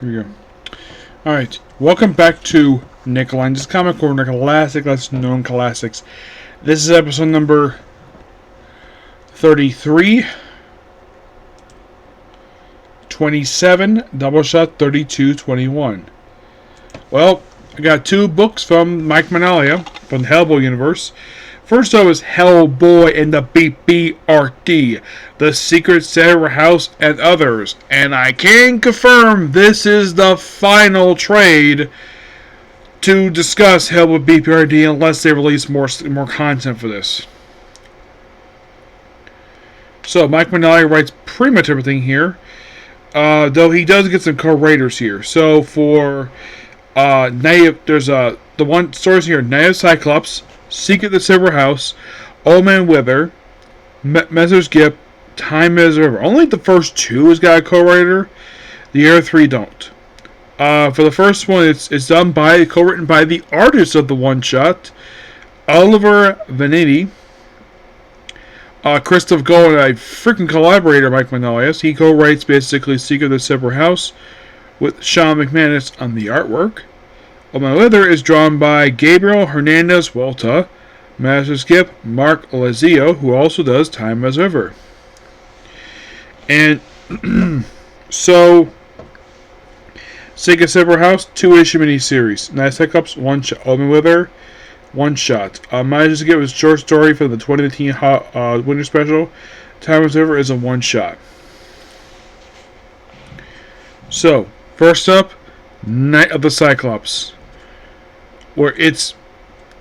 Here we go. Alright, welcome back to Nicolange's Comic Corner, classic, less known classics. This is episode number 33, 27, Doubleshot 32, 21. Well, I got two books from Mike Mignola from the Hellboy universe. First up is Hellboy and the B.P.R.D, The Secret Server House and Others. And I can confirm this is the final trade to discuss Hellboy B.P.R.D unless they release more content for this. So Mike Mignola writes pretty much everything here. Though he does get some co-writers here. So for there's the one stories here, Night of Cyclops, Secret the Silver House, Old Man Wither, Mezzo's Gift, Time is River. Only the first two has got a co-writer. The other three don't. For the first one, it's done by co-written by the artist of the one shot, Oliver Vanetti. Christoph Gold, a freaking collaborator, Mike Mignola. He co-writes basically Secret the Silver House with Sean McManus on the artwork. Old Man Wither is drawn by Gabriel Hernandez Walta. Master's Gift, Mark Lazio, who also does Time as River. And so, Secret Silver House, 2-issue miniseries. Night Cyclops, one shot. Old Man Wither, one shot. Master's Gift was a short story for the 2019 Winter Special. Time as River is a one shot. So, first up, Night of the Cyclops. Where it's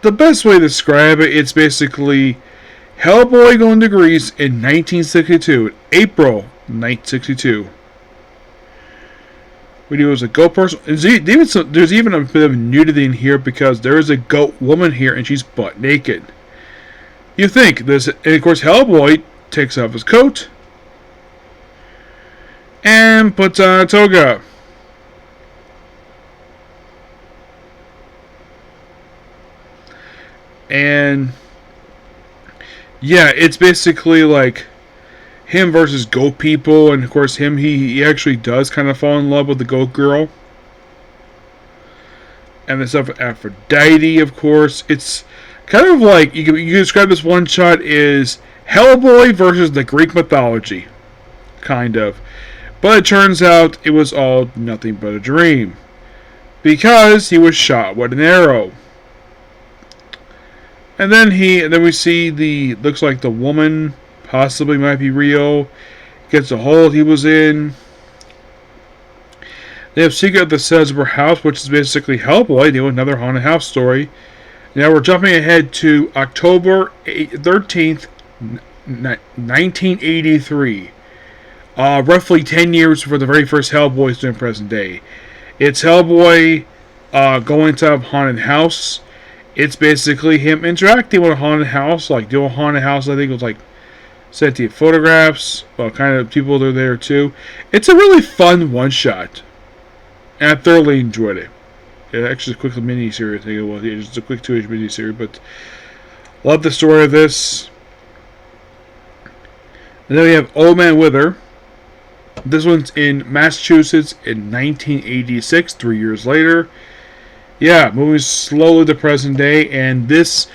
the best way to describe it, it's basically Hellboy going to Greece in 1962, April 1962. When he was a goat person, there's even a bit of nudity in here because there is a goat woman here and she's butt naked. You think this, and of course Hellboy takes off his coat and puts on a toga. And yeah, it's basically like him versus goat people, and of course he actually does kind of fall in love with the goat girl. And the stuff with Aphrodite, of course. It's kind of like you can describe this one shot as Hellboy versus the Greek mythology. Kind of. But it turns out it was all nothing but a dream. Because he was shot with an arrow. And then we see looks like the woman possibly might be real. Gets a hold he was in. They have Secret of the Silver House, which is basically Hellboy doing another haunted house story. Now we're jumping ahead to October 13th, 1983. Roughly 10 years before the very first Hellboy is doing present day. It's Hellboy going to a haunted house. It's basically him interacting with a haunted house, like doing a haunted house. I think it was like sent to photographs, well, kind of people that are there too. It's a really fun one shot, and I thoroughly enjoyed it. It actually, a quick mini series. I think it was just a quick 2-issue mini series, but love the story of this. And then we have Old Man Wither. This one's in Massachusetts in 1986, 3 years later. Yeah, moving slowly to present day, and this,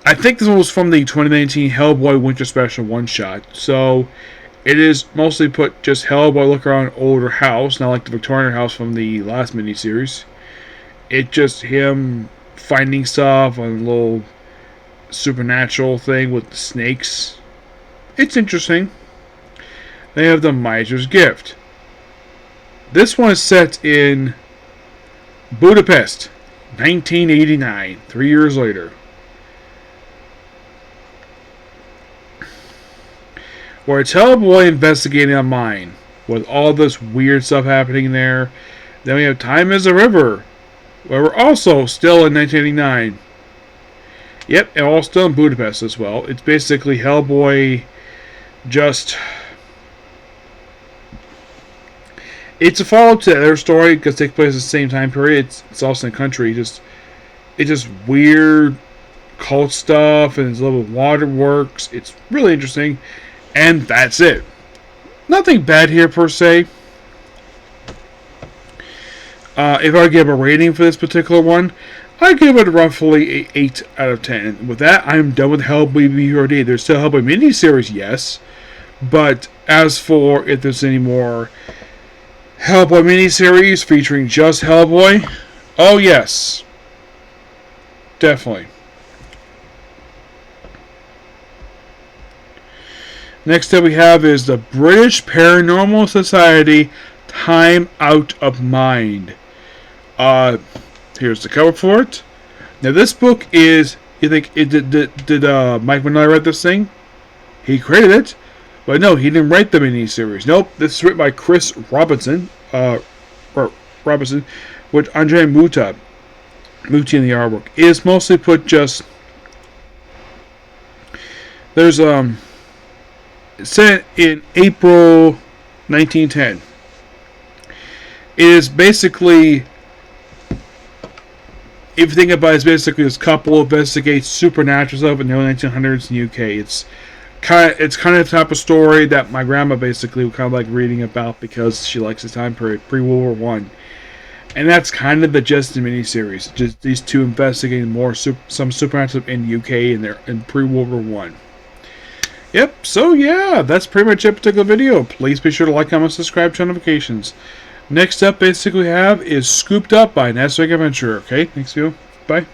I think this one was from the 2019 Hellboy Winter Special one-shot, so it is mostly put just Hellboy look around an older house, not like the Victorian house from the last miniseries. It's just him finding stuff, a little supernatural thing with the snakes. It's interesting. They have the Miser's Gift. This one is set in Budapest, 1989, 3 years later. Where it's Hellboy investigating a mine with all this weird stuff happening there. Then we have Time is a River, where we're also still in 1989. Yep, and all still in Budapest as well. It's basically Hellboy just... It's a follow-up to their story because it takes place at the same time period. It's also in the country. It's just weird cult stuff and it's a little waterworks. It's really interesting. And that's it. Nothing bad here per se. If I give a rating for this particular one, I give it roughly a 8 out of 10. With that, I'm done with Hellboy B.P.R.D. There's still Hellboy miniseries, yes. But as for if there's any more Hellboy miniseries featuring just Hellboy, oh yes. Definitely. Next up we have is the British Paranormal Society Time Out of Mind. Here's the cover for it. Now this book is, you think, did Mike Mignola write this thing? He created it, but no, he didn't write the miniseries. Nope, this is written by Chris Robinson, with Andre Muti in the artwork. It is mostly put just, there's set in April 1910. It is basically, if you think about it, it's basically this couple investigates supernatural stuff in the early 1900s in the UK. It's kind of the type of story that my grandma basically would kind of like reading about because she likes the time period, pre-World War I. And that's kind of the gist of the miniseries. Just these two investigating more some supernatural in the UK in pre-World War I. Yep, so yeah, that's pretty much it particular video. Please be sure to like, comment, subscribe, turn notifications. Next up, basically, we have is Scooped Up by Nesric Adventurer. Okay, thanks, you. Bye.